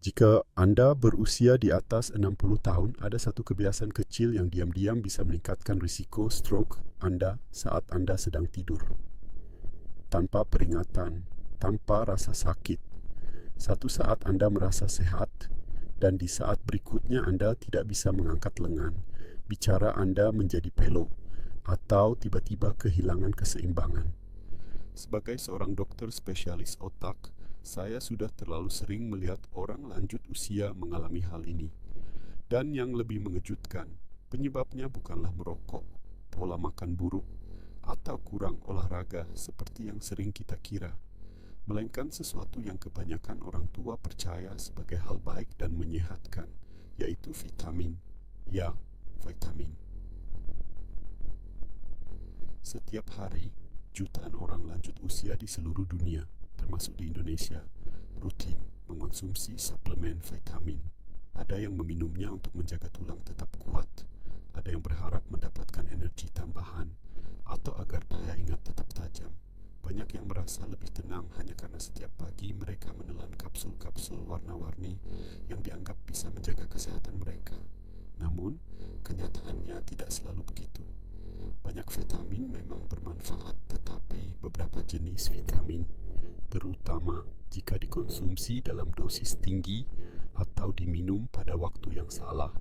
Jika Anda berusia di atas 60 tahun, ada satu kebiasaan kecil yang diam-diam bisa meningkatkan risiko stroke Anda saat Anda sedang tidur. Tanpa peringatan, tanpa rasa sakit. Satu saat Anda merasa sehat, dan di saat berikutnya Anda tidak bisa mengangkat lengan, bicara Anda menjadi pelo, atau tiba-tiba kehilangan keseimbangan. Sebagai seorang dokter spesialis otak, saya sudah terlalu sering melihat orang lanjut usia mengalami hal ini. Dan yang lebih mengejutkan, penyebabnya bukanlah merokok, pola makan buruk, atau kurang olahraga seperti yang sering kita kira, melainkan sesuatu yang kebanyakan orang tua percaya sebagai hal baik dan menyehatkan, yaitu vitamin. Ya, vitamin. Setiap hari, jutaan orang lanjut usia di seluruh dunia, termasuk di Indonesia, rutin mengonsumsi suplemen vitamin. Ada yang meminumnya untuk menjaga tulang tetap kuat, ada yang berharap mendapatkan energi tambahan, atau agar daya ingat tetap tajam. Banyak yang merasa lebih tenang hanya karena setiap pagi mereka menelan kapsul-kapsul warna-warni yang dianggap bisa menjaga kesehatan mereka. Namun, kenyataannya tidak selalu begitu. Banyak vitamin memang bermanfaat, tetapi beberapa jenis vitamin, terutama jika dikonsumsi dalam dosis tinggi atau diminum pada waktu yang salah,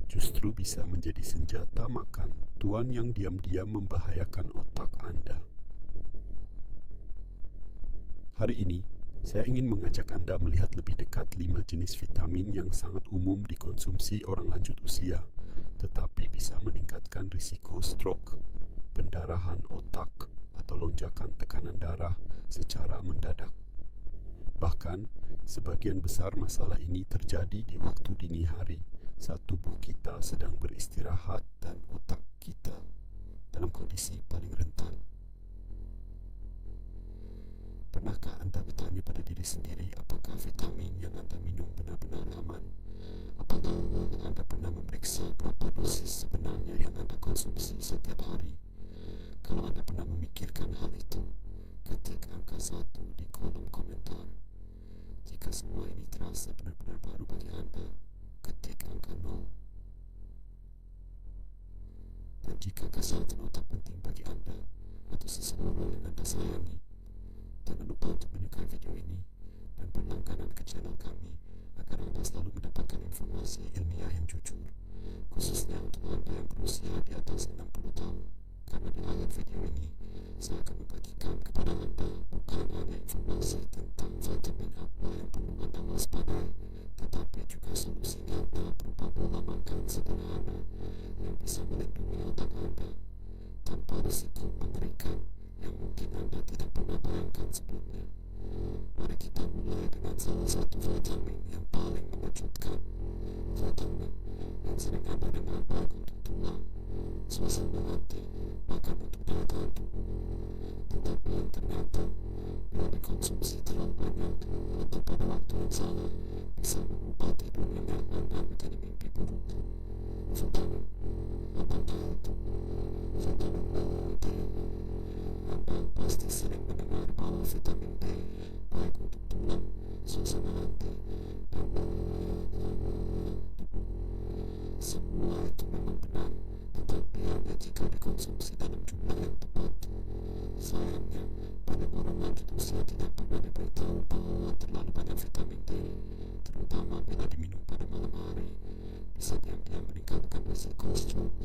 justru bisa menjadi senjata makan tuan yang diam-diam membahayakan otak Anda. Hari ini, saya ingin mengajak Anda melihat lebih dekat 5 jenis vitamin yang sangat umum dikonsumsi orang lanjut usia, tetapi bisa meningkatkan risiko stroke, pendarahan otak, atau lonjakan tekanan darah secara mendadak. Bahkan, sebagian besar masalah ini terjadi di waktu dini hari, saat tubuh kita sedang beristirahat dan otak kita dalam kondisi paling rentan. Pernahkah Anda bertanya pada diri sendiri apakah vitamin yang Anda minum benar-benar aman? Apakah Anda pernah memeriksa berapa dosis sebenarnya yang Anda konsumsi setiap hari? Kalau Anda pernah memikirkan hal itu, ketik angka 1 di kolom komentar. Jika semua ini terasa benar-benar baru bagi Anda, ketik angka 0. Dan jika kesehatan otak penting bagi Anda atau seseorang yang Anda sayangi, jangan lupa untuk menyukai video ini dan berlangganan ke channel kami agar Anda selalu mendapatkan informasi ilmiah yang jujur, khususnya untuk Anda yang berusia di atas 60 tahun. Karena di akhir video ini, saya akan membagikan kepada Anda bukan hanya informasi tentang vitamin apa yang perlu Anda waspadai, tetapi juga solusi nyata berupa pola makan sederhana yang bisa melindungi otak Anda tanpa risiko mengerikan yang mungkin Anda tidak pernah bayangkan sebelumnya. Mari kita mulai dengan salah satu vitamin yang paling mengejutkan. Vitamin yang sering Anda dengar baik untuk tulang, suasana hati, bahkan untuk daya tahan tubuh. Tetapi yang ternyata, bila dikonsumsi terlalu banyak atau pada waktu yang salah, bisa mengubah tidur nyenyak Anda menjadi mimpi buruk. Vitamin, apakah itu? Vitamin D. Anda pasti sering mendengar bahwa vitamin D baik untuk tulang, suasana hati, dan tubuh. Semua itu memang benar, tetapi hanya jika dikonsumsi dalam jumlah yang tepat. Sayangnya, banyak orang lanjut usia tidak pernah diberitahu bahwa terlalu banyak vitamin D, terutama bila diminum pada malam hari, bisa diam-diam meningkatkan risiko stroke.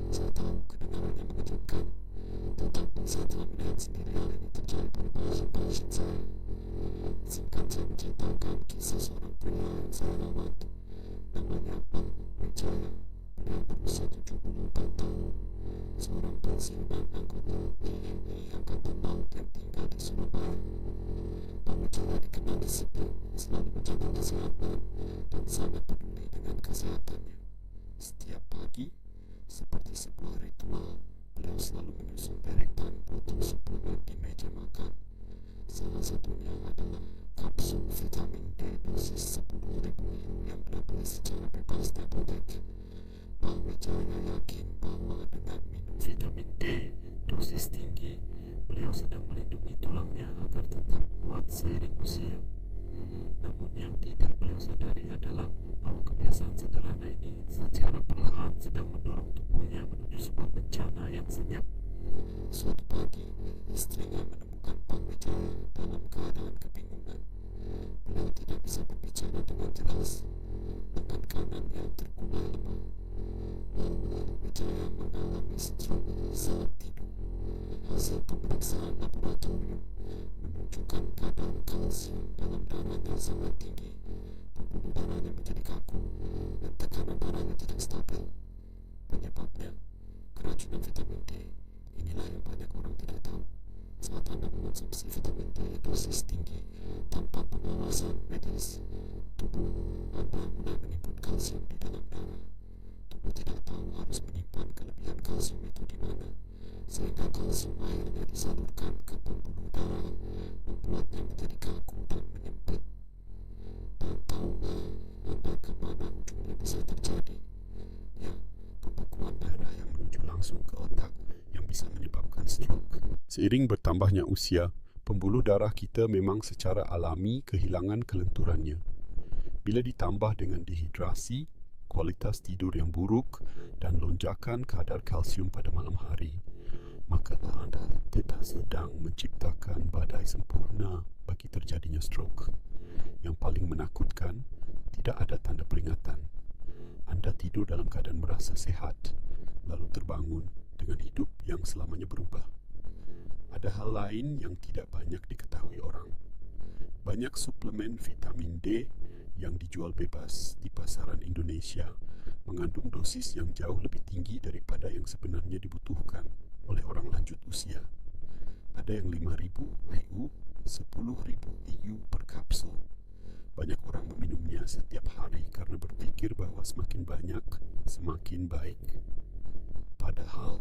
Saya tahu kedengarannya mengejutkan, tetapi saya telah melihat sendiri hal ini terjadi pada pasien saya. Singkat saya menceritakan kisah seorang pria yang saya rawat, namanya Pak Wijaya. Beliau berusia 74 tahun, seorang pensiunan anggota TNI Angkatan Laut yang tinggal di Surabaya. Pak Wijaya dikenal disiplin, selalu menjaga kesehatan, dan sangat peduli dengan kesehatannya. Setiap pagi, seperti sebuah ritual, beliau selalu menyusun deretan botol suplemen di meja makan. Salah satunya adalah kapsul vitamin D dosis 10.000 IU yang beliau beli secara bebas di apotek. Pak Wijaya yakin bahwa dengan minum vitamin D dosis tinggi, beliau sedang melindungi tulangnya agar tetap kuat seiring usia. Namun yang tidak beliau senyap. Suatu pagi, istrinya menemukan Pak Wijaya dalam keadaan kebingungan. Beliau tidak bisa berbicara dengan jelas. Lengan kanannya terkulai lemah. Lalu Wijaya mengalami stroke saat tidur. Hasil pemeriksaan laboratorium menunjukkan kadar kalsium dalam darahnya sangat tinggi. Pembuluh darahnya menjadi kaku dan tekanan darahnya tidak stabil. Penyebabnya keracunan vitamin D. Inilah yang banyak orang tidak tahu. Saat Anda mengonsumsi vitamin D dosis tinggi tanpa pengawasan medis, tubuh Anda mulai menimbun kalsium di dalam darah. Tubuh tidak tahu harus menyimpan kelebihan kalsium itu di mana, sehingga kalsium akhirnya disalurkan ke pembuluh darah, membuatnya menjadi kaku dan menyempit. Dan tahulah Anda kemana ujungnya bisa terjadi? Ya, pembekuan darah yang menuju langsung ke otak yang bisa menyebabkan stroke. Seiring bertambahnya usia, pembuluh darah kita memang secara alami kehilangan kelenturannya. Bila ditambah dengan dehidrasi, kualitas tidur yang buruk dan lonjakan kadar kalsium pada malam hari, maka Anda tidak sedang menciptakan badai sempurna bagi terjadinya stroke. Yang paling menakutkan, tidak ada tanda peringatan. Anda tidur dalam keadaan merasa sehat, lalu terbangun dengan hidup yang selamanya berubah. Ada hal lain yang tidak banyak diketahui orang. Banyak suplemen vitamin D yang dijual bebas di pasaran Indonesia mengandung dosis yang jauh lebih tinggi daripada yang sebenarnya dibutuhkan oleh orang lanjut usia. Ada yang 5.000 IU, 10.000 IU per kapsul. Banyak orang meminumnya setiap hari karena berpikir bahwa semakin banyak, semakin baik. Padahal,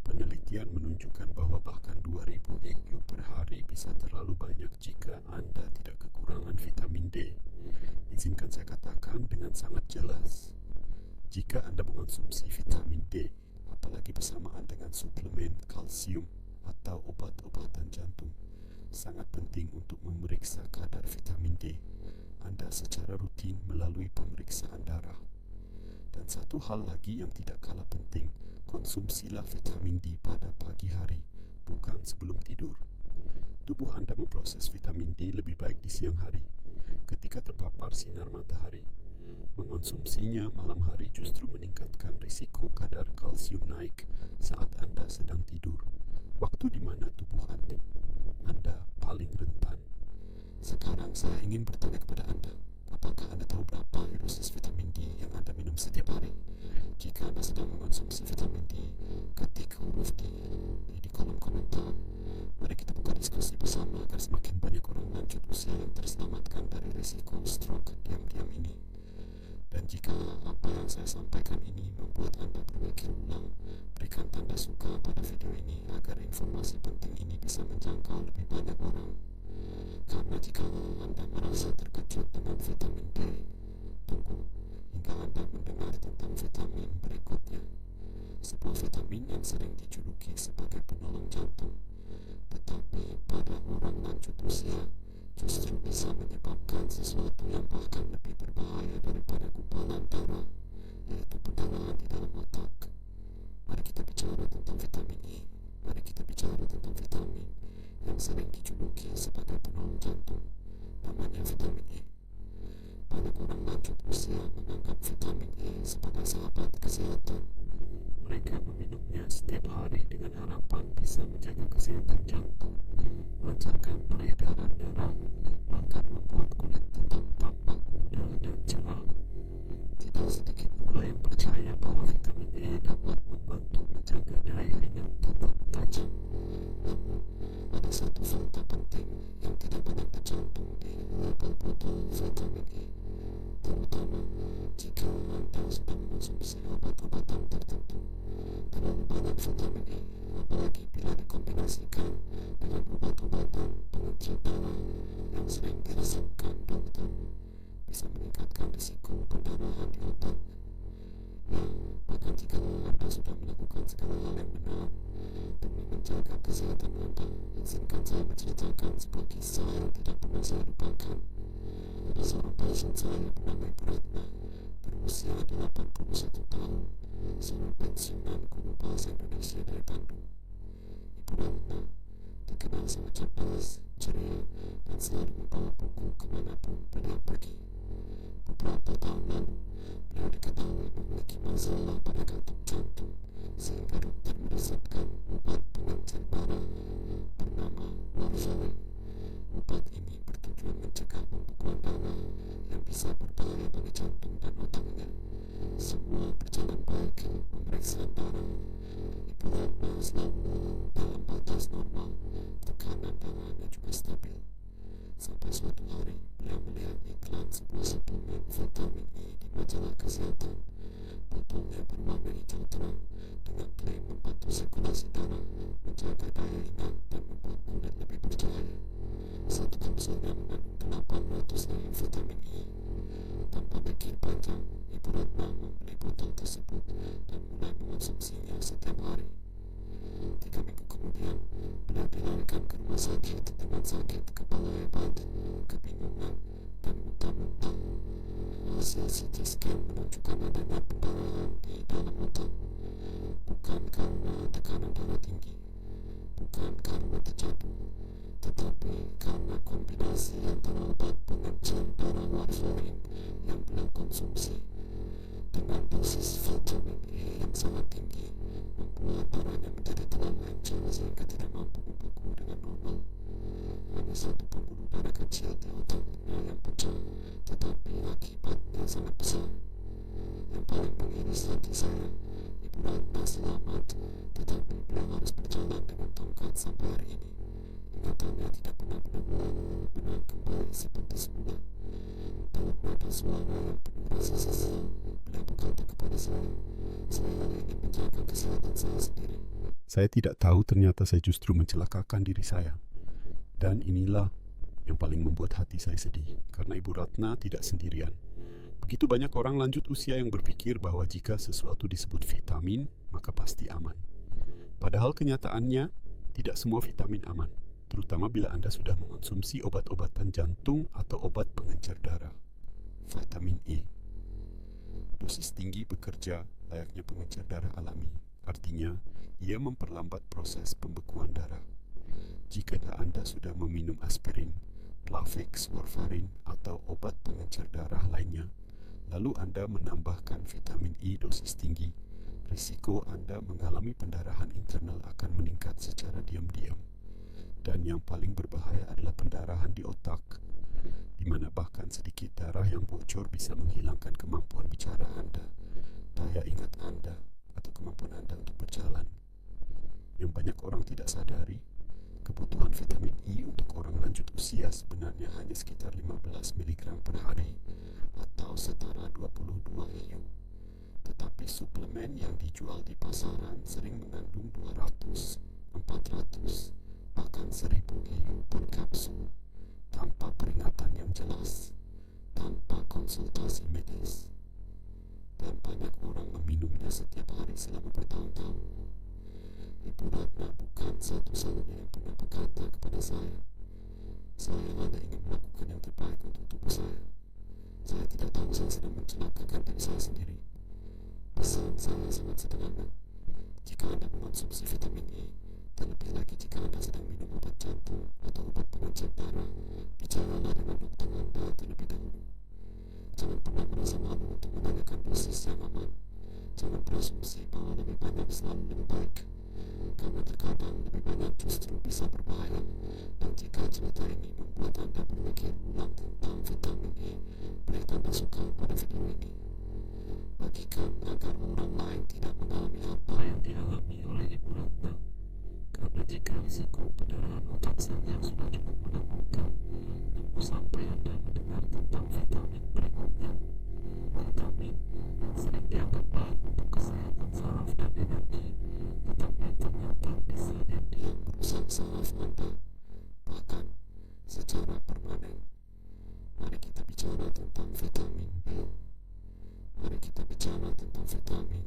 penelitian menunjukkan bahwa bahkan 2.000 IU per hari bisa terlalu banyak jika Anda tidak kekurangan vitamin D. Izinkan saya katakan dengan sangat jelas, jika Anda mengonsumsi vitamin D, apalagi bersamaan dengan suplemen kalsium atau obat-obatan jantung, sangat penting untuk memeriksa kadar vitamin D Anda secara rutin melalui pemeriksaan darah. Dan satu hal lagi yang tidak kalah penting, konsumsilah vitamin D pada pagi hari, bukan sebelum tidur. Tubuh Anda memproses vitamin D lebih baik di siang hari, ketika terpapar sinar matahari. Mengonsumsinya malam hari justru meningkatkan risiko kadar kalsium naik saat Anda sedang tidur, waktu di mana tubuh Anda paling rentan. Sekarang saya ingin bertanya kepada Anda, apakah Anda tahu berapa dosis vitamin D yang Anda minum setiap hari? Jika Anda sedang mengonsumsi vitamin D, ketik huruf D di kolom komentar. Mari kita buka diskusi bersama agar semakin banyak orang lanjut usia yang terselamatkan dari risiko stroke diam-diam ini. Dan jika apa yang saya sampaikan ini membuat Anda berpikir ulang, berikan tanda suka pada video ini agar informasi penting ini bisa menjangkau lebih banyak orang. Karena jika Anda merasa terkejut dengan vitamin D, tunggu hingga Anda mendengar tentang vitamin berikutnya. Sebuah vitamin yang sering dijuluki sebagai penolong jantung, tetapi pada orang lanjut usia justru bisa menyebabkan sesuatu yang bahkan lebih berbahaya daripada gumpalan darah, yaitu pendarahan di dalam otak. Mari kita bicara tentang vitamin E. Mari kita bicara tentang vitamin yang sering dijuluki sebagai penolong jantung, namanya vitamin E. Banyak orang lanjut usia menganggap vitamin E sebagai sahabat kesehatan. Mereka meminumnya setiap hari dengan harapan bisa menjaga kesehatan jantung, melancarkan peredaran darah, bahkan membuat kulit tetap tampak muda dan cerah. Tidak sedikit pula yang percaya bahwa vitamin E dapat membantu menjaga daya ingat tetap tajam. Namun, ada satu fakta penting yang tidak banyak tercantum di label botol vitamin E, terutama jika Anda sedang mengonsumsi obat-obatan tertentu. Terlalu banyak vitamin E, apalagi bila dikombinasikan dengan obat-obatan pengencer darah yang sering diresepkan dokter, bisa meningkatkan risiko pendarahan di otak. Nah, bahkan jika Anda sudah melakukan segala hal yang benar demi menjaga kesehatan Anda, izinkan saya menceritakan sebuah kisah yang tidak pernah saya lupakan. Ada seorang pasien saya bernama Ibu Ratna, berusia 81 tahun. seorang pensiunan guru bahasa Indonesia dari Bandung. Ibu Ratna terkenal sangat cerdas, ceria, dan selalu membawa buku kemanapun beliau pergi. Beberapa tahun lalu, beliau diketahui memiliki masalah pada kantong jantung, sehingga dokter meresepkan obat pengencer darah bernama warfarin. Obat ini bertujuan mencegah pembekuan darah yang bisa berbahaya bagi jantung dan otaknya. Semua berjalan baik, pemeriksaan darah Ibu Ratna selalu dalam batas normal, tekanan darahnya juga stabil. Sampai suatu hari, beliau melihat iklan sebuah suplemen vitamin E di majalah kesehatan. Botolnya berwarna hijau terang dengan klaim membantu sirkulasi darah, menjaga daya ingat, dan membuat kulit lebih bercahaya. Satu kapsulnya mengandung 800 ml vitamin E. Tanpa pikir panjang, Ibu Ratna membeli botol tersebut dan mulai mengonsumsinya setiap hari. 3 minggu kemudian, beliau dilarikan ke rumah sakit dengan sakit kepala hebat, kebingungan, dan muntah-muntah. Hasil CT scan menunjukkan adanya pendarahan di dalam otak. Bukan karena tekanan darah tinggi, bukan karena terjatuh, tetapi karena kombinasi antara obat pengencer darah warfarin yang beliau konsumsi dengan dosis vitamin E yang sangat tinggi membuat darahnya menjadi terlalu encer sehingga tidak mampu membeku dengan normal. Hanya satu pembuluh darah kecil di otaknya yang pecah, tetapi akibatnya sangat besar. Yang paling mengiris hati saya, Ibu Ratna selamat, tetapi beliau harus berjalan dengan tongkat sampai hari ini. Ingatannya tidak pernah benar-benar kembali seperti semula. Dalam nada suara yang penuh rasa sesal, beliau berkata kepada saya hanya ingin menjaga kesehatan saya sendiri. Saya tidak tahu ternyata saya justru mencelakakan diri saya. Dan inilah yang paling membuat hati saya sedih, karena Ibu Ratna tidak sendirian. Begitu banyak orang lanjut usia yang berpikir bahwa jika sesuatu disebut vitamin, maka pasti aman. Padahal kenyataannya, tidak semua vitamin aman, terutama bila Anda sudah mengonsumsi obat-obatan jantung atau obat pengencer darah. Vitamin E. Dosis tinggi bekerja layaknya pengencer darah alami, artinya ia memperlambat proses pembekuan darah. Jika Anda sudah meminum aspirin, Plavix, warfarin, atau obat pengencer darah lainnya, lalu Anda menambahkan vitamin E dosis tinggi, risiko Anda mengalami pendarahan internal akan meningkat secara diam-diam. Dan yang paling berbahaya adalah pendarahan di otak, di mana bahkan sedikit darah yang bocor bisa menghilangkan kemampuan bicara Anda, daya ingat Anda, atau kemampuan Anda untuk berjalan. Yang banyak orang tidak sadari, kebutuhan vitamin E untuk orang lanjut usia sebenarnya hanya sekitar 15 mg per hari atau setara 22 EU. Tetapi suplemen yang dijual di pasaran sering mengandung 200, 400, bahkan 1000 EU per kapsul tanpa peringatan yang jelas, tanpa konsultasi medis. Dan banyak orang meminumnya setiap hari selama bertahun-tahun. Ibu Ratna bukan satu-satunya yang pernah berkata kepada saya hanya ingin melakukan yang terbaik untuk tubuh saya. Saya tidak tahu saya sedang mencelakakan diri saya sendiri. Pesan saya sangat sederhana. Jika Anda mengonsumsi vitamin E, terlebih lagi jika Anda sedang minum obat jantung atau obat pengencer darah, bicaralah dengan dokter Anda terlebih dahulu. Jangan pernah merasa malu untuk menanyakan dosis yang aman. Jangan berasumsi bahwa lebih banyak selalu lebih baik, karena terkadang lebih banyak justru bisa berbahaya. Dan jika cerita ini membuat Anda berpikir ulang tentang vitamin E, beri tanda suka pada video ini. Bagikan agar orang lain tidak mengalami apa yang dialami oleh Ibu Ratna. Karena jika risiko pendarahan otak saja sudah cukup menakutkan, tunggu sampai Anda mendengar tentang vitamin berikutnya. Vitamin yang sering dianggap baik untuk kesehatan saraf dan energi, tetapi ternyata bisa diam-diam merusak saraf Anda, bahkan secara permanen. Mari kita bicara tentang vitamin B. Mari kita bicara tentang vitamin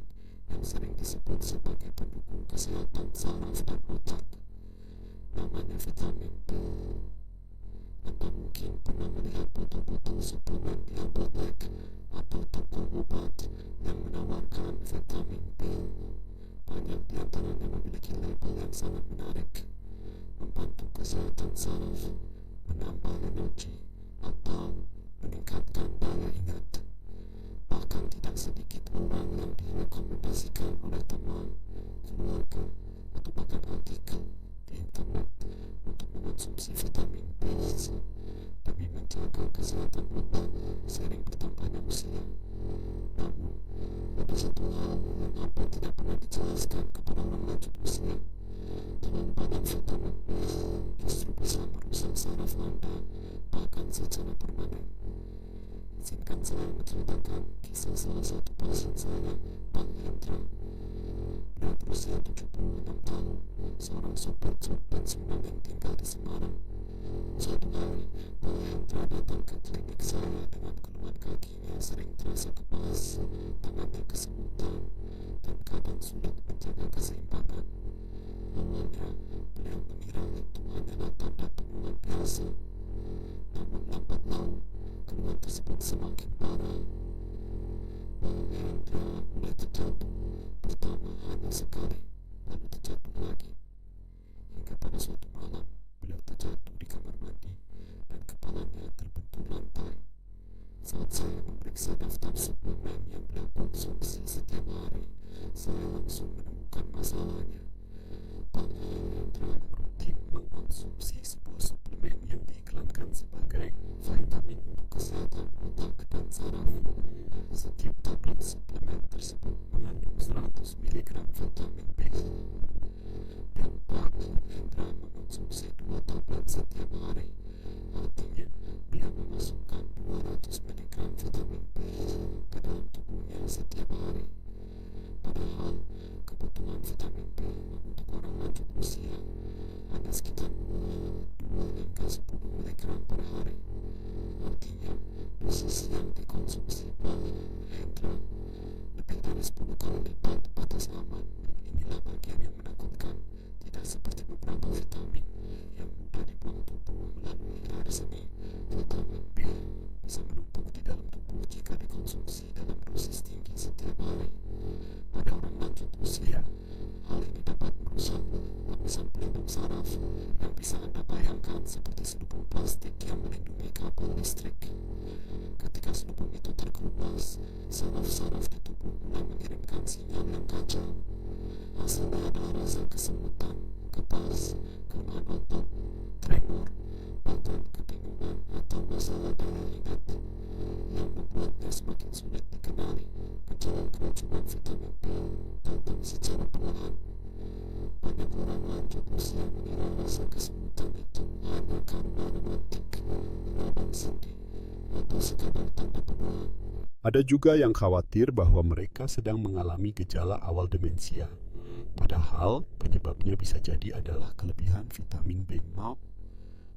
Saya menceritakan kisah salah satu pasien saya, Pak Hendra. Beliau berusia 76 tahun, seorang sopir truk pensiunan yang tinggal di Semarang. Suatu hari, Pak Hendra datang ke klinik saya dengan keluhan kakinya sering terasa kebas, tangannya kesemutan, dan kadang sulit menjaga keseimbangan. Awalnya, beliau mengira itu hanyalah tanda penuaan biasa. Namun lambat laun, keluhan tersebut semakin parah. Pak Hendra mulai terjatuh, pertama hanya sekali, lalu terjatuh lagi. Hingga pada suatu malam, beliau terjatuh di kamar mandi dan kepalanya terbentur lantai. Saat saya memeriksa daftar suplemen yang beliau konsumsi setiap hari, saya langsung menemukan masalahnya. Pak Hendra rutin mengkonsumsi sebuah suplemen yang diiklankan sebagai vitamin untuk kesehatan otak dan saraf. Setiap tablet suplemen tersebut mengandung 100 mg vitamin B. Dan Pak Hendra mengonsumsi 2 tablet setiap hari. Artinya, beliau memasukkan 200 mg vitamin B ke dalam tubuhnya setiap hari. Padahal, kebutuhan vitamin B untuk orang lanjut usia hanya sekitar 2 hingga 10 mg per hari. Artinya, dosis yang dikonsumsi Pak Hendra lebih dari 10 kali lipat batas aman. Inilah bagian yang menakutkan. Tidak seperti beberapa vitamin yang mudah dibuang tubuh melalui air seni. Vitamin B bisa menumpuk di dalam tubuh jika dikonsumsi dalam dosis tinggi setiap hari. Pada orang lanjut usia, hal ini dapat merusak lapisan pelindung saraf yang bisa Anda bayangkan seperti selubung plastik yang melindungi kabel listrik. Ketika selubung itu terkelupas, saraf-saraf di tubuh mulai mengirimkan sinyal yang kacau. Hasilnya adalah rasa kesemutan, kebas, kelemahan otot, tremor, bahkan kebingungan atau masalah daya ingat yang membuatnya semakin sulit dikenali. Gejala keracunan vitamin B datang secara perlahan. Banyak orang lanjut usia mengira rasa kesemutan itu hanya karena rematik, radang sendi, atau sekadar tanda penuaan. Ada juga yang khawatir bahwa mereka sedang mengalami gejala awal demensia. Padahal penyebabnya bisa jadi adalah kelebihan vitamin B. Maaf,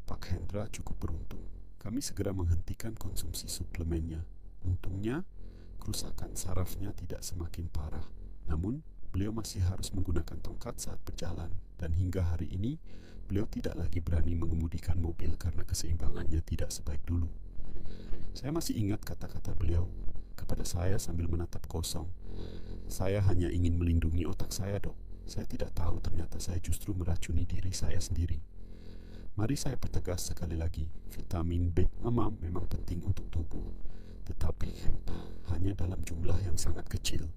Pak Hendra cukup beruntung. Kami segera menghentikan konsumsi suplemennya. Untungnya, kerusakan sarafnya tidak semakin parah. Namun, beliau masih harus menggunakan tongkat saat berjalan. Dan hingga hari ini, beliau tidak lagi berani mengemudikan mobil karena keseimbangannya tidak sebaik dulu. Saya masih ingat kata-kata beliau kepada saya sambil menatap kosong. Saya hanya ingin melindungi otak saya, Dok. Saya tidak tahu ternyata saya justru meracuni diri saya sendiri. Mari saya pertegas sekali lagi, vitamin B memang penting untuk tubuh, tetapi hanya dalam jumlah yang sangat kecil.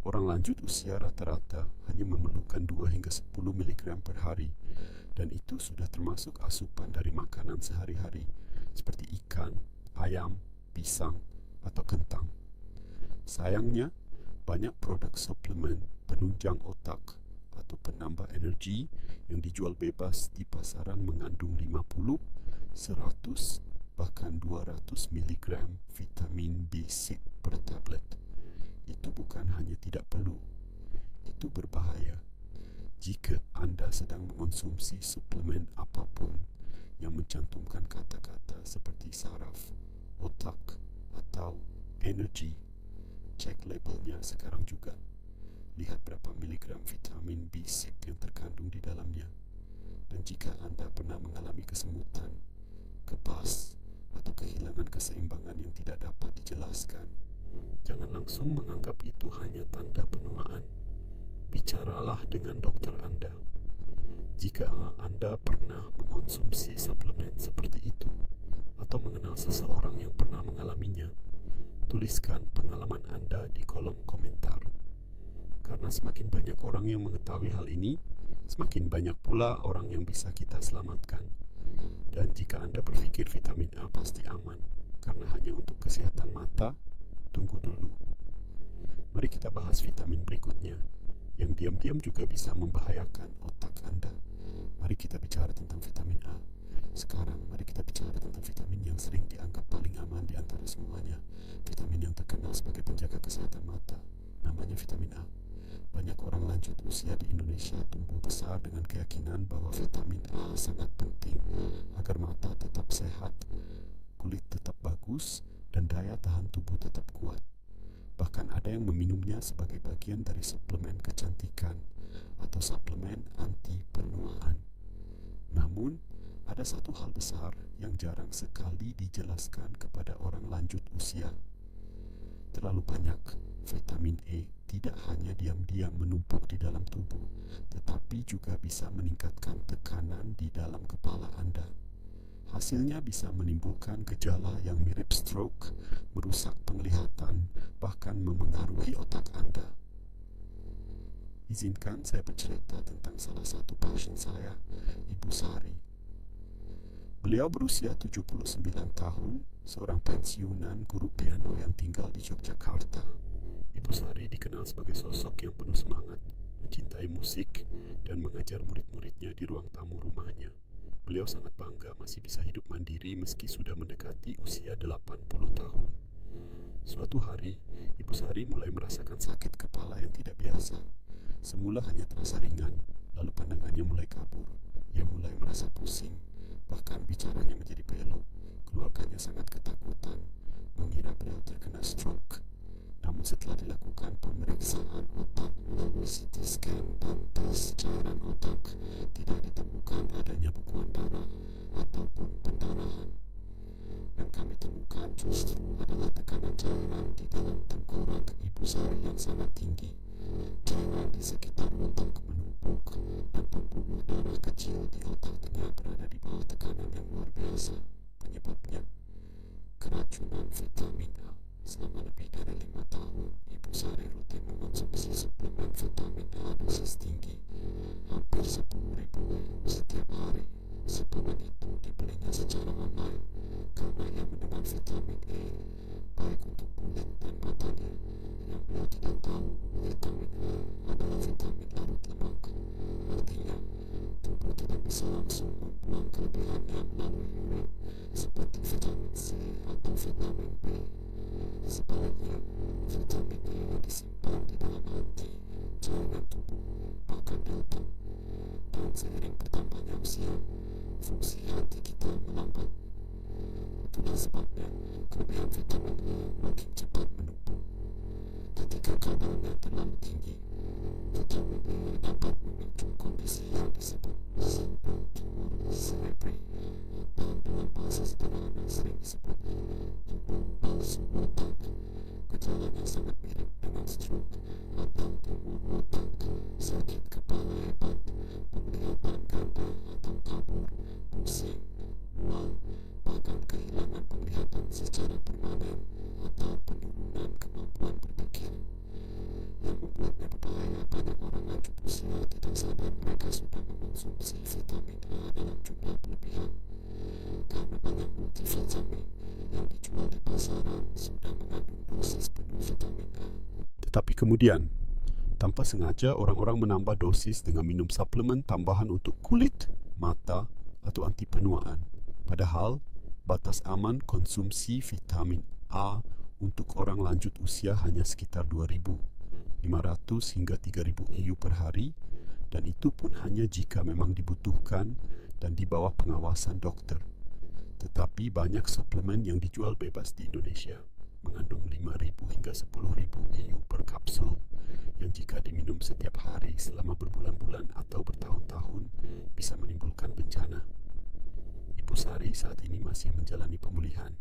Orang lanjut usia rata-rata hanya memerlukan 2 hingga 10 mg per hari, dan itu sudah termasuk asupan dari makanan sehari-hari, seperti ikan, ayam, pisang, atau kentang. Sayangnya, banyak produk suplemen penunjang otak atau penambah energi yang dijual bebas di pasaran mengandung 50, 100, bahkan 200 mg vitamin B6 per tablet. Itu bukan hanya tidak perlu, itu berbahaya. Jika Anda sedang mengonsumsi suplemen apapun yang mencantumkan kata-kata seperti saraf, otak, atau energi, cek labelnya sekarang juga. Lihat berapa miligram vitamin B6 yang terkandung di dalamnya. Dan jika Anda pernah mengalami kesemutan, kebas, atau kehilangan keseimbangan yang tidak dapat dijelaskan, jangan langsung menganggap itu hanya tanda penuaan. Bicaralah dengan dokter Anda. Jika Anda pernah mengonsumsi suplemen seperti itu, atau mengenal seseorang yang pernah mengalaminya, tuliskan pengalaman Anda di kolom komentar. Karena semakin banyak orang yang mengetahui hal ini, semakin banyak pula orang yang bisa kita selamatkan. Dan jika Anda berpikir vitamin A pasti aman, karena hanya untuk kesehatan mata, tunggu dulu. Mari kita bahas vitamin berikutnya, yang diam-diam juga bisa membahayakan otak Anda. Mari kita bicara tentang vitamin A. Sekarang mari kita bicara tentang vitamin yang sering dianggap paling aman di antara semuanya. Vitamin yang terkenal sebagai penjaga kesehatan mata. Namanya vitamin A. Banyak orang lanjut usia di Indonesia tumbuh besar dengan keyakinan bahwa vitamin A sangat penting agar mata tetap sehat, kulit tetap bagus, dan daya tahan tubuh tetap kuat. Bahkan ada yang meminumnya sebagai bagian dari suplemen kecantikan atau suplemen anti penuaan. Namun, ada satu hal besar yang jarang sekali dijelaskan kepada orang lanjut usia. Terlalu banyak vitamin E tidak hanya diam-diam menumpuk di dalam tubuh, tetapi juga bisa meningkatkan tekanan di dalam kepala Anda. Hasilnya bisa menimbulkan gejala yang mirip stroke, merusak penglihatan, bahkan memengaruhi otak Anda. Izinkan saya bercerita tentang salah satu pasien saya, Ibu Sari. Beliau berusia 79 tahun, seorang pensiunan guru piano yang tinggal di Yogyakarta. Ibu Sari dikenal sebagai sosok yang penuh semangat, mencintai musik, dan mengajar murid-muridnya di ruang tamu rumahnya. Beliau sangat bangga masih bisa hidup mandiri meski sudah mendekati usia 80 tahun. Suatu hari, Ibu Sari mulai merasakan sakit kepala yang tidak biasa. Semula hanya terasa ringan, lalu pandangannya mulai kabur. Ia mulai merasa pusing, bahkan bicaranya menjadi belok. Keluarganya sangat ketakutan, mengira beliau terkena stroke. Namun setelah dilakukan pemeriksaan otak melalui CT scan dan tes cairan otak, tidak ditemukan adanya bekuan darah ataupun pendarahan. Yang kami temukan justru adalah tekanan cairan di dalam tengkorak Ibu Sari yang sangat tinggi. Cairan di sekitar otak menumpuk dan pembuluh darah kecil di otak tengah berada di bawah tekanan yang luar biasa. Penyebabnya keracunan vitamin A. Selama lebih dari 5 tahun, Ibu Sari rutin mengonsumsi suplemen vitamin A dosis tinggi, hampir 10.000 setiap hari. Suplemen itu dibelinya secara online karena ia mendengar vitamin A baik untuk kulit dan matanya. Yang beliau tidak tahu, vitamin A adalah vitamin larut lemak. Artinya, tubuh tidak bisa langsung membuang kelebihannya melalui urin seperti vitamin C atau vitamin B. Sebaliknya, vitamin A disimpan di dalam hati, cairan tubuh, bahkan di otak. Dan seiring bertambahnya usia, fungsi hati kita melambat. Itulah sebabnya kelebihan vitamin A makin cepat menumpuk. Ketika kadarnya terlalu tinggi, vitamin A dapat memicu kondisi yang disebut simple tumor cerebri, dan dalam bahasa sederhana sering disebut tumor palsu otak. Gejalanya sangat mirip dengan stroke atau tumor otak, sakit kepala hebat, penglihatan ganda atau kabur, pusing, mual, bahkan kehilangan penglihatan secara permanen atau penurunan kemampuan berpikir. Yang membuatnya berbahaya, banyak orang lanjut usia tidak sadar mereka sudah mengonsumsi vitamin A dalam jumlah berlebihan. Karena banyak multivitamin yang dijual di pasaran sudah mengandung dosis penuh vitamin A. Tetapi kemudian, tanpa sengaja orang-orang menambah dosis dengan minum suplemen tambahan untuk kulit, mata, atau anti penuaan. Padahal, batas aman konsumsi vitamin A untuk orang lanjut usia hanya sekitar 2.500 hingga 3.000 IU per hari, dan itu pun hanya jika memang dibutuhkan dan di bawah pengawasan dokter. Tetapi banyak suplemen yang dijual bebas di Indonesia mengandung 5.000 hingga 10.000 IU per kapsul yang jika diminum setiap hari selama berbulan-bulan atau bertahun-tahun bisa menimbulkan bencana. Ibu Sari saat ini masih menjalani pemulihan.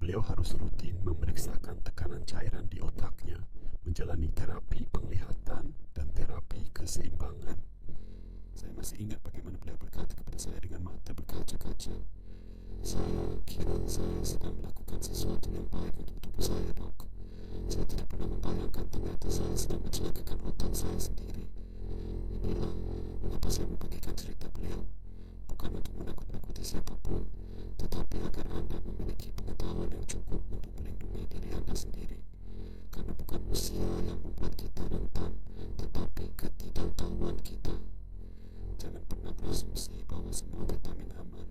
Beliau harus rutin memeriksakan tekanan cairan di otaknya, menjalani terapi penglihatan dan terapi keseimbangan. Saya masih ingat bagaimana beliau berkata kepada saya dengan mata berkaca-kaca, "Saya kira saya sedang melakukan sesuatu yang baik untuk tubuh saya, dok. Saya tidak pernah membayangkan ternyata saya sedang mencelakakan otak saya sendiri." Inilah mengapa saya membagikan cerita beliau, bukan untuk menakut-nakuti siapapun, tetapi agar Anda memiliki pengetahuan yang cukup untuk melindungi diri Anda sendiri. Karena bukan usia yang membuat kita rentan, tetapi ketidaktahuan kita. Jangan pernah berasumsi bahwa semua vitamin aman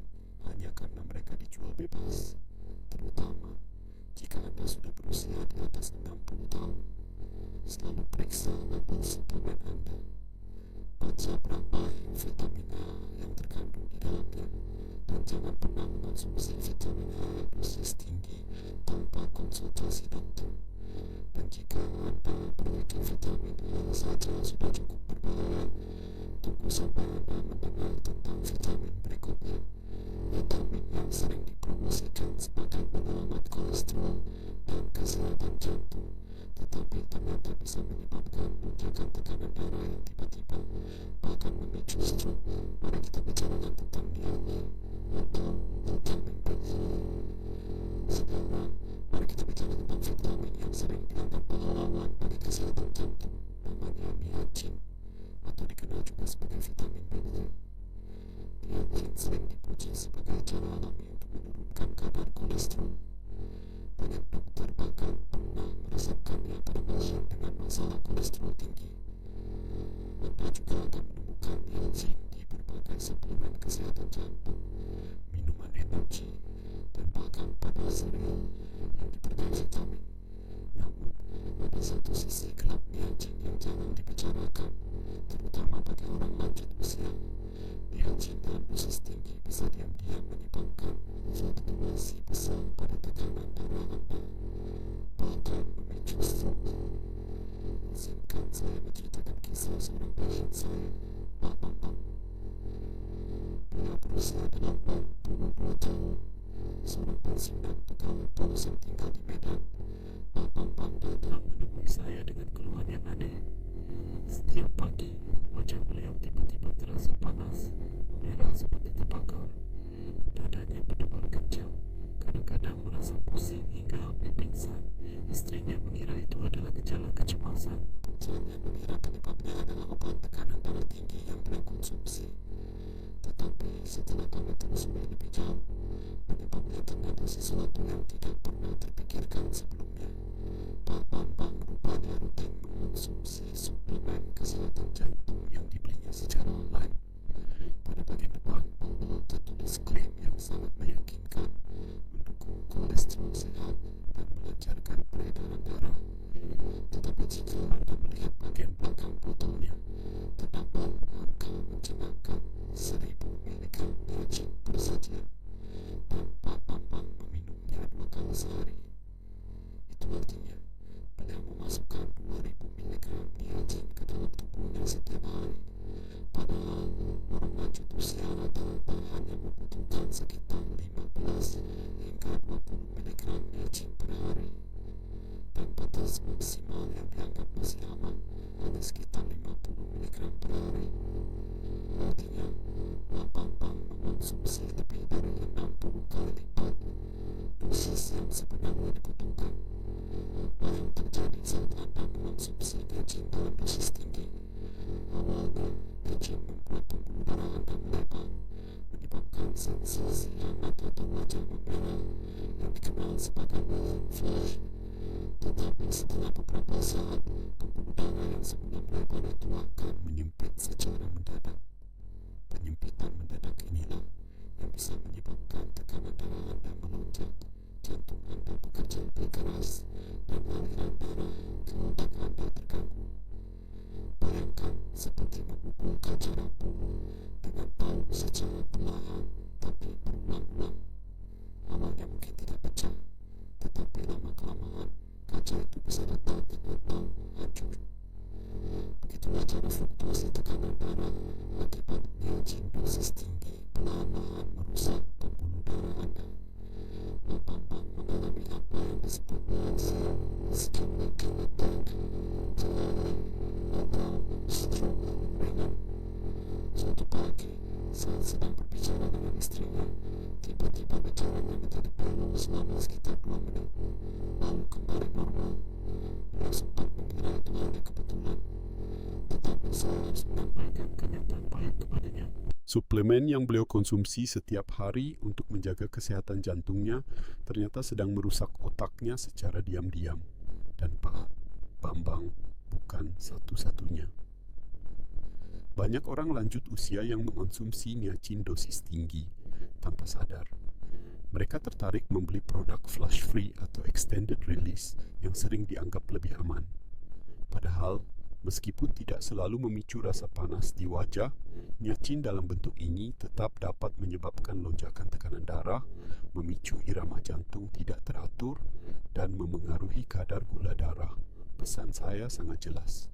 kesehatan jantung, tetapi ternyata bisa menyebabkan lonjakan tekanan darah yang tiba-tiba, bahkan memicu stroke. Mari kita bicarakan tentang niatnya atau vitamin B. Sekarang, mari kita bicara tentang vitamin yang sering dianggap pahlawan bagi kesehatan jantung, namanya niacin, atau dikenal juga sebagai vitamin B3. Niacin sering dipuji sebagai cara alami untuk menurunkan kadar kolesterol. Banyak dokter bahkan pernah meresepkannya pada pasien dengan masalah kolesterol tinggi. Anda juga akan menemukan niacin di berbagai suplemen kesehatan jantung, minuman energi, dan bahkan pada sereal yang diberikan vitamin. Namun, ada satu sisi gelap niacin yang jarang dibicarakan, terutama bagi orang lanjut usia. Niacin dalam dosis tinggi bisa diam-diam menyebabkan fluktuasi besar pada tekanan darah Anda, bahkan memicu stroke. Izinkan saya menceritakan kisah seorang pasien saya, Pak Bambang. Beliau berusia 82 tahun, seorang pensiunan pegawai pos yang tinggal di Medan. Pak Bambang datang menemui saya dengan keluhan yang aneh. Setiap pagi, wajah beliau tiba-tiba terasa panas, merah seperti terbakar. Dadanya berdebar kencang, kadang-kadang merasa pusing hingga hampir pingsan. Istrinya mengira itu adalah gejala kecemasan. Puncaknya mengira penyebabnya adalah obat tekanan darah tinggi yang beliau konsumsi. Tetapi setelah kami telusuri lebih jauh, penyebabnya ternyata sesuatu yang tidak pernah terpikirkan sebelumnya. Pak Bambang rupanya rutin mengonsumsi suplemen kesehatan jantung yang dibelinya secara online. Pada bagian depan botol tertulis klaim yang sangat meyakinkan, mendukung kolesterol sehat dan melancarkan peredaran darah. Tetapi jika Anda melihat bagian belakang botolnya, terdapat angka mencengangkan 1000 mg niacin per saja, dan Pak Bambang meminumnya 2 kali sehari. Itu artinya beliau memasukkan 2000 mg niacin ke dalam tubuhnya setiap hari. Padahal orang lanjut usia rata-rata hanya membutuhkan sekitar 15 hingga 20 mg niacin per hari, dan batas maksimal yang dianggap masih aman hanya sekitar 50 mg per hari. Artinya, Pak Bambang mengonsumsi lebih dari 60 kali lipat dosis yang sebenarnya dibutuhkan. Apa yang terjadi saat Anda mengonsumsi niacin dalam dosis tinggi? Awalnya, niacin membuat pembuluh darah Anda melebar, menyebabkan sensasi hangat atau wajah memerah yang dikenal sebagai flash. Tetapi setelah beberapa saat, pembuluh darah yang semula melebar itu akan menyempit secara mendadak. Penyempitan mendadak inilah yang bisa menyebabkan tekanan darah Anda melonjak, jantung Anda bekerja lebih keras, dan aliran darah ke otak Anda terganggu. Bayangkan seperti memukul kaca rapuh dengan palu secara perlahan tapi berulang-ulang. Awalnya mungkin tidak pecah, tetapi lama-kelamaan kaca itu bisa retak atau hancur. Begitulah cara fluktuasi tekanan darah akibat niacin dosis tinggi perlahan-lahan merusak pembuluh darah Anda. Pak Bambang mengalami apa yang disebut ischemic attack, atau stroke ringan. Suatu pagi, saat sedang berbicara dengan istrinya, tiba-tiba bicaranya menjadi pilu selama sekitar 2 menit, lalu kembali normal. Beliau sempat mengira itu hanya kebetulan, tetapi saya harus menyampaikan kenyataan pahit kepadanya. Suplemen yang beliau konsumsi setiap hari untuk menjaga kesehatan jantungnya ternyata sedang merusak otaknya secara diam-diam. Dan Pak Bambang bukan satu-satunya. Banyak orang lanjut usia yang mengonsumsi niacin dosis tinggi tanpa sadar. Mereka tertarik membeli produk flush free atau extended release yang sering dianggap lebih aman. Padahal, meskipun tidak selalu memicu rasa panas di wajah, niacin dalam bentuk ini tetap dapat menyebabkan lonjakan tekanan darah, memicu irama jantung tidak teratur, dan memengaruhi kadar gula darah. Pesan saya sangat jelas.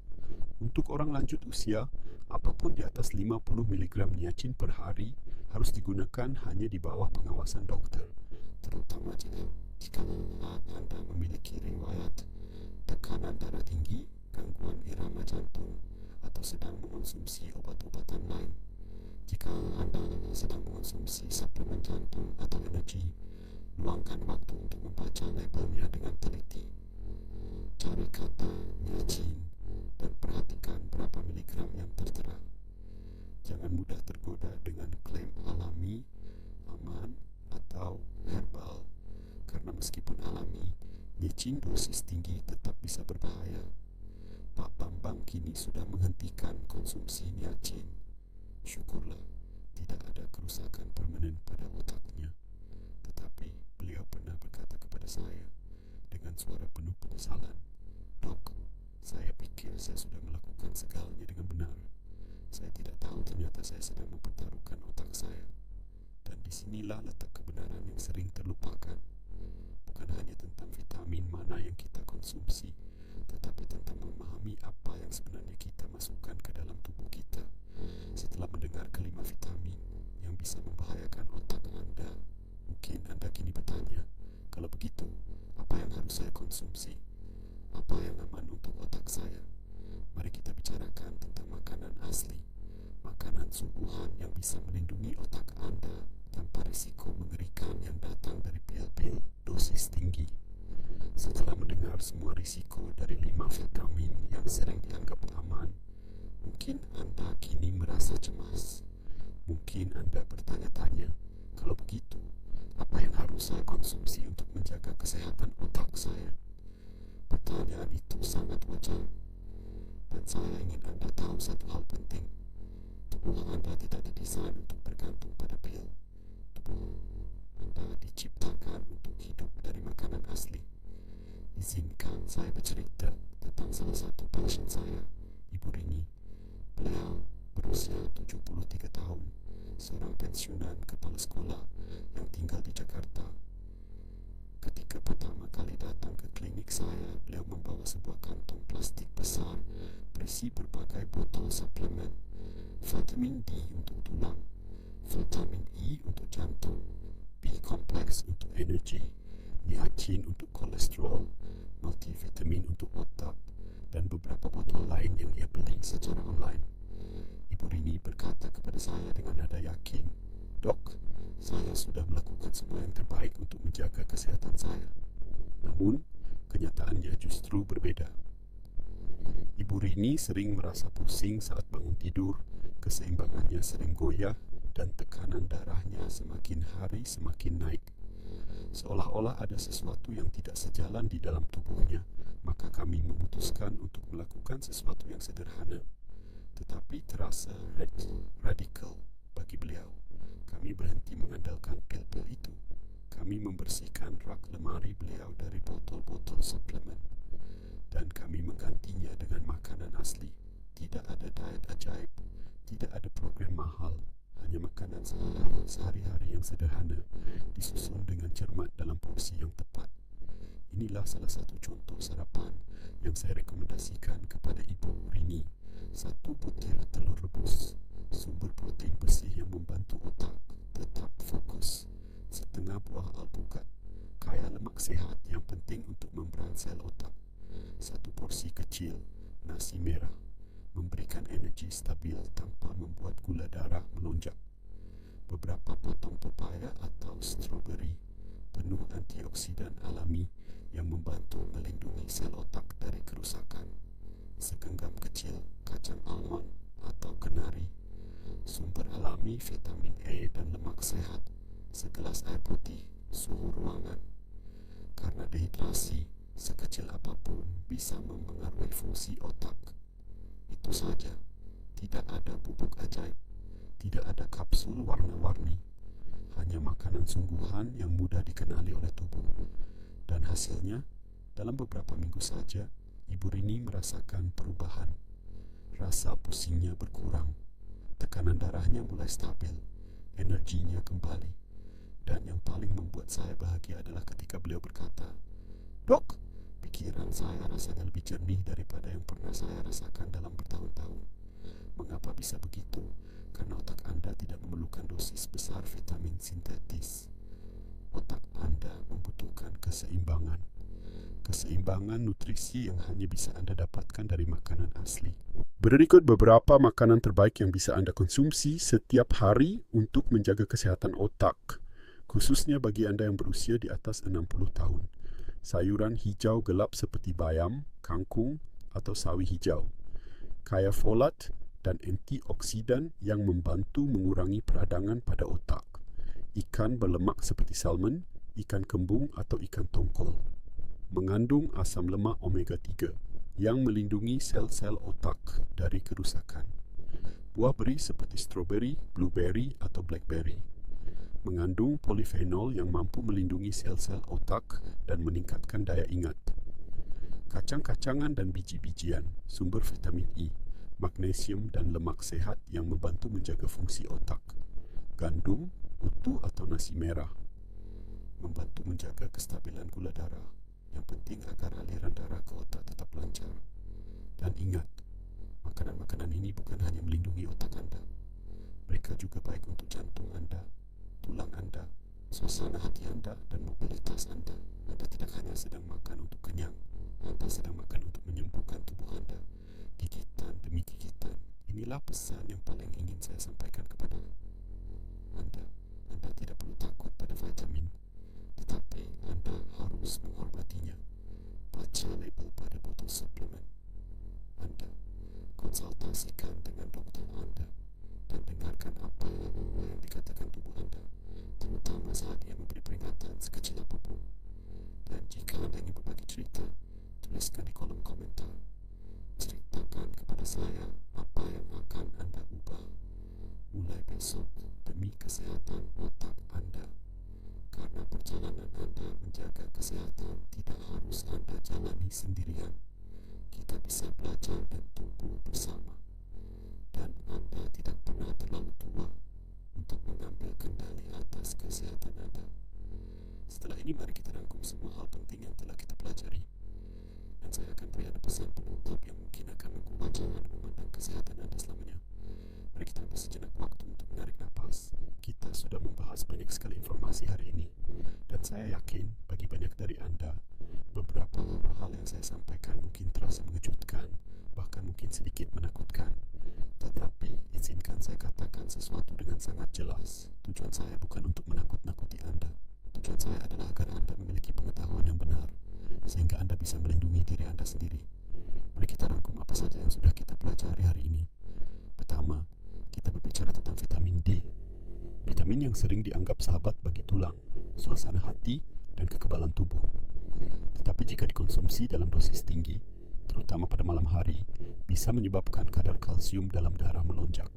Untuk orang lanjut usia, apapun di atas 50 mg niacin per hari harus digunakan hanya di bawah pengawasan dokter, terutama jika Anda memiliki riwayat konsumsi suplemen jantung atau energi, luangkan waktu untuk membaca labelnya dengan teliti. Cari kata niacin dan perhatikan berapa miligram yang tertera. Jangan mudah tergoda dengan klaim alami, aman, atau herbal, karena meskipun alami, niacin dosis tinggi tetap bisa berbahaya. Pak Bambang kini sudah menghentikan konsumsi niacin. Syukurlah, tidak ada kerusakan permanen pada otaknya. Tetapi beliau pernah berkata kepada saya dengan suara penuh penyesalan, "Dok, saya pikir saya sudah melakukan segalanya dengan benar. Saya tidak tahu ternyata saya sedang mempertaruhkan otak saya." Dan disinilah letak kebenaran yang sering terlupakan. Bukan hanya tentang vitamin mana yang kita konsumsi, tetapi tentang memahami apa yang sebenarnya kita masukkan ke dalam tubuh kita. Setelah mendengar kelima vitamin yang bisa membahayakan otak Anda, mungkin Anda kini bertanya, kalau begitu, apa yang harus saya konsumsi? Apa yang aman untuk otak saya? Mari kita bicarakan tentang makanan asli, makanan sungguhan yang bisa melindungi otak Anda tanpa risiko mengerikan yang datang dari pil-pil dosis tinggi. Setelah mendengar semua risiko dari 5 vitamin yang sering dianggap aman, mungkin Anda kini merasa cemas. Mungkin Anda bertanya-tanya, kalau begitu, apa yang harus saya konsumsi untuk menjaga kesehatan otak saya? Pertanyaan itu sangat wajar. Dan saya ingin Anda tahu satu hal penting. Tubuh Anda tidak didesain untuk bergantung pada pil. Tubuh Anda diciptakan untuk hidup dari makanan asli. Izinkan saya bercerita tentang salah satu pasien saya, Ibu Rini. Beliau berusia 73 tahun, seorang pensiunan kepala sekolah yang tinggal di Jakarta. Ketika pertama kali datang ke klinik saya, beliau membawa sebuah kantong plastik besar berisi berbagai botol suplemen. Vitamin D untuk tulang, vitamin E untuk jantung, B kompleks untuk energi, niacin untuk kolesterol, multivitamin untuk otak, dan beberapa botol lain yang ia beli secara online. Ibu Rini berkata kepada saya dengan nada yakin, "Dok, saya sudah melakukan semua yang terbaik untuk menjaga kesehatan saya." Namun, kenyataannya justru berbeda. Ibu Rini sering merasa pusing saat bangun tidur, keseimbangannya sering goyah, dan tekanan darahnya semakin hari semakin naik. Seolah-olah ada sesuatu yang tidak sejalan di dalam tubuhnya, maka kami memutuskan untuk melakukan sesuatu yang sederhana, tetapi terasa radikal bagi beliau. Kami berhenti mengandalkan pil-pil itu. Kami membersihkan rak lemari beliau dari botol-botol suplemen, dan kami menggantinya dengan makanan asli. Tidak ada diet ajaib, tidak ada program mahal, hanya makanan sehari-hari yang sederhana, disusun dengan cermat dalam porsi yang tepat. Inilah salah satu contoh sarapan yang saya rekomendasikan kepada Ibu Rini. 1 butir telur rebus, sumber protein bersih yang membantu otak tetap fokus. 1/2 buah alpukat, kaya lemak sehat yang penting untuk membran sel otak. 1 porsi kecil nasi merah, memberikan energi stabil tanpa membuat gula darah melonjak. Beberapa potong pepaya atau stroberi, penuh antioksidan alami yang membantu melindungi sel otak dari kerusakan. Segenggam kecil kacang almond atau kenari, sumber alami vitamin E dan lemak sehat. Segelas air putih, suhu ruangan. Karena dehidrasi, sekecil apapun bisa mempengaruhi fungsi otak. Itu saja, tidak ada bubuk ajaib, tidak ada kapsul warna-warni, hanya makanan sungguhan yang mudah dikenali oleh tubuh. Dan hasilnya, dalam beberapa minggu saja, Ibu Rini merasakan perubahan. Rasa pusingnya berkurang, tekanan darahnya mulai stabil, energinya kembali. Dan yang paling membuat saya bahagia adalah ketika beliau berkata, "Dok, pikiran saya rasanya lebih jernih daripada yang pernah saya rasakan dalam bertahun-tahun." Mengapa bisa begitu? Karena otak Anda tidak memerlukan dosis besar vitamin sintetis. Otak Anda membutuhkan keseimbangan. keseimbangan nutrisi yang hanya bisa Anda dapatkan dari makanan asli. Berikut beberapa makanan terbaik yang bisa Anda konsumsi setiap hari untuk menjaga kesihatan otak, khususnya bagi Anda yang berusia di atas 60 tahun. Sayuran hijau gelap seperti bayam, kangkung, atau sawi hijau. Kaya folat dan antioksidan yang membantu mengurangi peradangan pada otak. Ikan berlemak seperti salmon, ikan kembung atau ikan tongkol. Mengandung asam lemak omega 3 yang melindungi sel-sel otak dari kerusakan. Buah beri seperti stroberi, blueberry atau blackberry. Mengandung polifenol yang mampu melindungi sel-sel otak dan meningkatkan daya ingat. Kacang-kacangan dan biji-bijian, sumber vitamin E, magnesium dan lemak sehat yang membantu menjaga fungsi otak. Gandum, utuh atau nasi merah, membantu menjaga kestabilan gula darah. Yang penting agar aliran darah ke otak tetap lancar. Dan ingat, makanan-makanan ini bukan hanya melindungi otak Anda. Mereka juga baik untuk jantung Anda, tulang Anda, suasana hati Anda, dan mobilitas Anda. Anda tidak hanya sedang makan untuk kenyang, Anda sedang makan untuk menyembuhkan tubuh Anda. Gigitan demi gigitan. Inilah pesan yang paling ingin saya sampaikan kepada Anda. Anda tidak perlu takut pada vitamin, tetapi Anda harus menghormatinya. Baca label pada botol suplemen Anda. Konsultasikan dengan dokter Anda dan dengarkan apa yang dikatakan tubuh Anda, terutama saat dia memberi peringatan sekecil apapun. Dan jika Anda ingin berbagi cerita, tuliskan di kolom komentar. Ceritakan kepada saya apa yang akan Anda ubah mulai besok demi kesehatan otak Anda. Karena perjalanan Anda menjaga kesehatan tidak harus Anda jalani sendirian. Kita bisa belajar dan tumbuh bersama. Dan Anda tidak pernah terlalu tua untuk mengambil kendali atas kesehatan Anda. Setelah ini mari kita rangkum semua hal penting yang telah kita pelajari. Dan saya akan beri Anda pesan penutup yang mungkin akan mengubah jalan memandang kesehatan Anda selamanya. Mari kita ambil sejenak waktu untuk menarik nafas. Kita sudah membahas banyak sekali informasi hari ini. Dan saya yakin bagi banyak dari Anda, beberapa hal yang saya sampaikan mungkin terasa mengejutkan, bahkan mungkin sedikit menakutkan. Tetapi izinkan saya katakan sesuatu dengan sangat jelas. Tujuan saya bukan untuk menakut-nakuti Anda. Tujuan saya adalah agar Anda memiliki pengetahuan yang benar, sehingga Anda bisa melindungi diri Anda sendiri. Mari kita rangkum apa saja yang sudah kita pelajari hari ini. Pertama, kita berbicara tentang vitamin D. Vitamin yang sering dianggap sahabat bagi tulang, suasana hati, dan kekebalan tubuh. Tetapi jika dikonsumsi dalam dosis tinggi, terutama pada malam hari, bisa menyebabkan kadar kalsium dalam darah melonjak.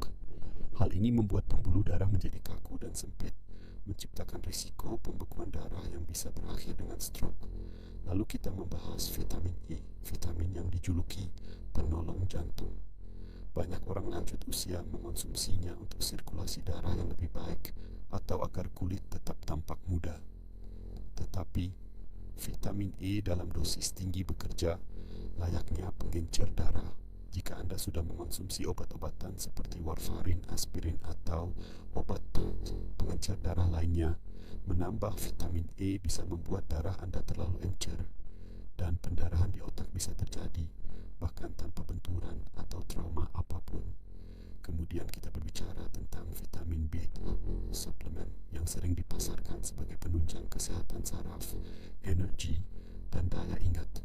Hal ini membuat pembuluh darah menjadi kaku dan sempit, menciptakan risiko pembekuan darah yang bisa berakhir dengan stroke. Lalu kita membahas vitamin E, vitamin yang dijuluki penolong jantung. Banyak orang lanjut usia mengonsumsinya untuk sirkulasi darah yang lebih baik atau agar kulit tetap tampak muda. Tetapi, vitamin E dalam dosis tinggi bekerja layaknya penggencer darah. Jika Anda sudah mengonsumsi obat-obatan seperti warfarin, aspirin, atau obat pengencer darah lainnya, menambah vitamin E bisa membuat darah Anda terlalu encer dan pendarahan di otak bisa terjadi, bahkan tanpa benturan atau trauma apapun. Kemudian kita berbicara tentang vitamin B12 suplemen yang sering dipasarkan sebagai penunjang kesehatan saraf, energi, dan daya ingat.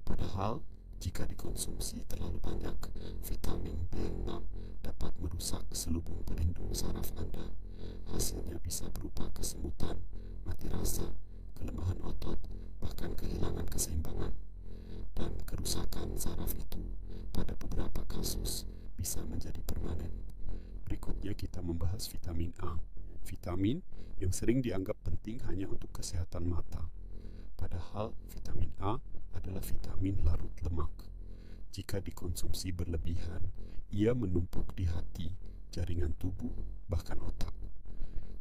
Padahal, jika dikonsumsi terlalu banyak, vitamin B6 dapat merusak selubung pelindung saraf Anda. Hasilnya bisa berupa kesemutan, mati rasa, kelemahan otot, bahkan kehilangan keseimbangan. Dan kerusakan saraf itu pada beberapa kasus bisa menjadi permanen. Berikutnya kita membahas vitamin A. Vitamin yang sering dianggap penting hanya untuk kesehatan mata. Padahal vitamin A adalah vitamin larut lemak. Jika dikonsumsi berlebihan, ia menumpuk di hati, jaringan tubuh, bahkan otak.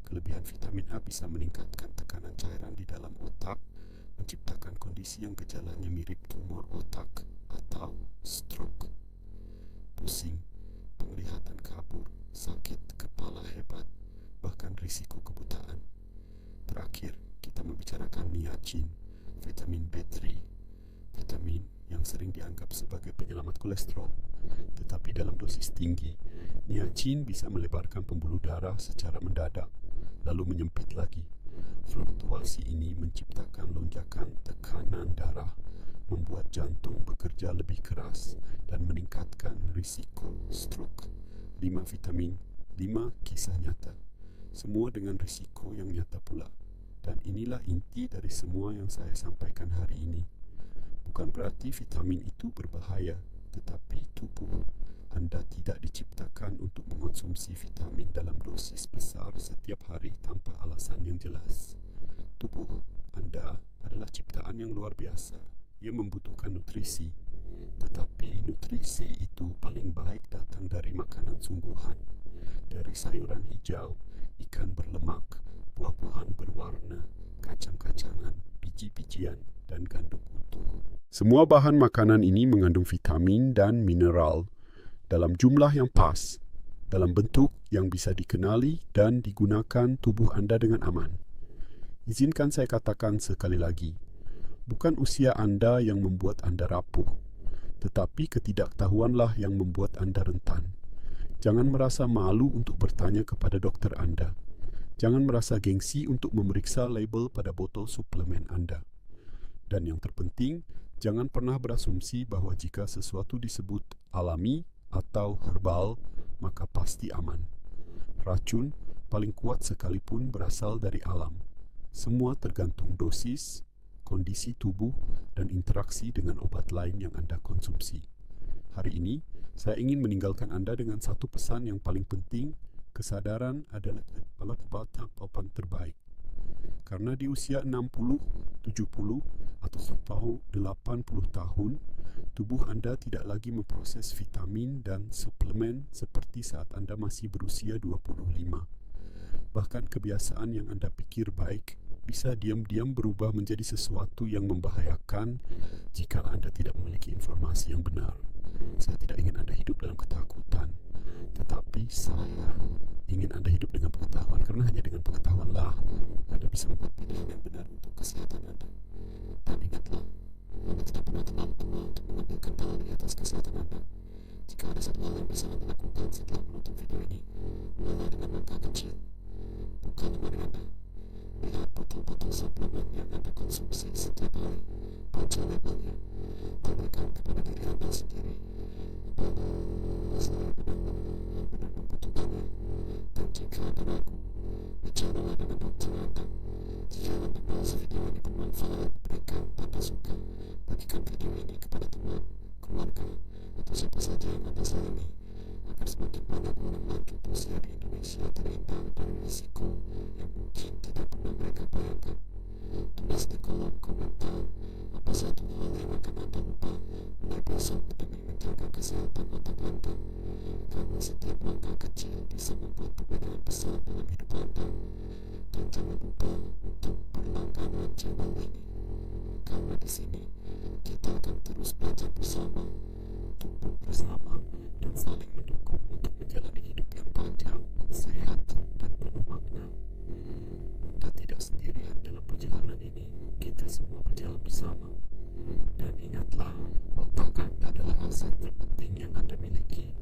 Kelebihan vitamin A bisa meningkatkan tekanan cairan di dalam otak, menciptakan kondisi yang gejalanya mirip tumor otak atau stroke, pusing, penglihatan kabur, sakit kepala hebat, bahkan risiko kebutaan. Terakhir, kita membicarakan niacin, vitamin B3 sering dianggap sebagai penyelamat kolesterol. Tetapi dalam dosis tinggi, niacin bisa melebarkan pembuluh darah secara mendadak, lalu menyempit lagi. Fluktuasi ini menciptakan lonjakan tekanan darah, membuat jantung bekerja lebih keras dan meningkatkan risiko stroke. 5 vitamin, 5 kisah nyata. Semua dengan risiko yang nyata pula. Dan inilah inti dari semua yang saya sampaikan hari ini. Bukan berarti vitamin itu berbahaya, tetapi tubuh Anda tidak diciptakan untuk mengonsumsi vitamin dalam dosis besar setiap hari tanpa alasan yang jelas. Tubuh Anda adalah ciptaan yang luar biasa. Ia membutuhkan nutrisi, tetapi nutrisi itu paling baik datang dari makanan sungguhan, dari sayuran hijau, ikan berlemak, buah-buahan berwarna, kacang-kacangan, biji-bijian, dan gandum utuh. Semua bahan makanan ini mengandung vitamin dan mineral dalam jumlah yang pas, dalam bentuk yang bisa dikenali dan digunakan tubuh Anda dengan aman. Izinkan saya katakan sekali lagi, bukan usia Anda yang membuat Anda rapuh, tetapi ketidaktahuanlah yang membuat Anda rentan. Jangan merasa malu untuk bertanya kepada dokter Anda. Jangan merasa gengsi untuk memeriksa label pada botol suplemen Anda. Dan yang terpenting, jangan pernah berasumsi bahwa jika sesuatu disebut alami atau herbal, maka pasti aman. Racun paling kuat sekalipun berasal dari alam. Semua tergantung dosis, kondisi tubuh, dan interaksi dengan obat lain yang Anda konsumsi. Hari ini, saya ingin meninggalkan Anda dengan satu pesan yang paling penting. Kesadaran adalah papan terbaik. Karena di usia 60, 70, atau 80 tahun, tubuh Anda tidak lagi memproses vitamin dan suplemen seperti saat Anda masih berusia 25. Bahkan kebiasaan yang Anda pikir baik bisa diam-diam berubah menjadi sesuatu yang membahayakan jika Anda tidak memiliki informasi yang benar. Saya tidak ingin Anda hidup dalam ketakutan, tetapi saya ingin Anda hidup dengan pengetahuan, karena hanya dengan pengetahuanlah Anda bisa membuat pilihan yang benar untuk kesehatan Anda. Dan ingatlah, Anda tidak pernah terlalu tua untuk mengambil kendali di atas kesehatan Anda. Jika ada satu hal yang bisa Anda lakukan setelah menonton video ini, mulailah dengan langkah kecil. Buka lemari Anda. Lihat botol-botol suplemen yang Anda konsumsi setiap hari. Baca labelnya. Tanyakan kepada diri Anda sendiri, apakah saya benar-benar membutuhkannya? Dan jika Anda ragu, bicaralah dengan dokter Anda. Jika Anda merasa video ini bermanfaat, berikan tanda suka. Bagikan video ini kepada teman, keluarga, atau siapa saja yang Anda sayangi, agar semakin banyak orang lanjut usia di Indonesia terhindar dari risiko yang mungkin tidak pernah mereka bayangkan. Tulis di kolom komentar apa satu hal yang akan Anda lupa mulai besok demi menjaga kesehatan otak Anda. Karena setiap langkah kecil bisa membuat perbedaan besar dalam hidup Anda. Dan jangan lupa untuk berlangganan channel ini, karena di sini kita akan terus belajar bersama, tumbuh bersama, dan saling mendukung untuk menjalani hidup yang panjang, sehat, dan penuh makna. Anda tidak sendirian dalam perjalanan ini, kita semua berjalan bersama. Dan ingatlah, otak Anda adalah aset terpenting yang Anda miliki.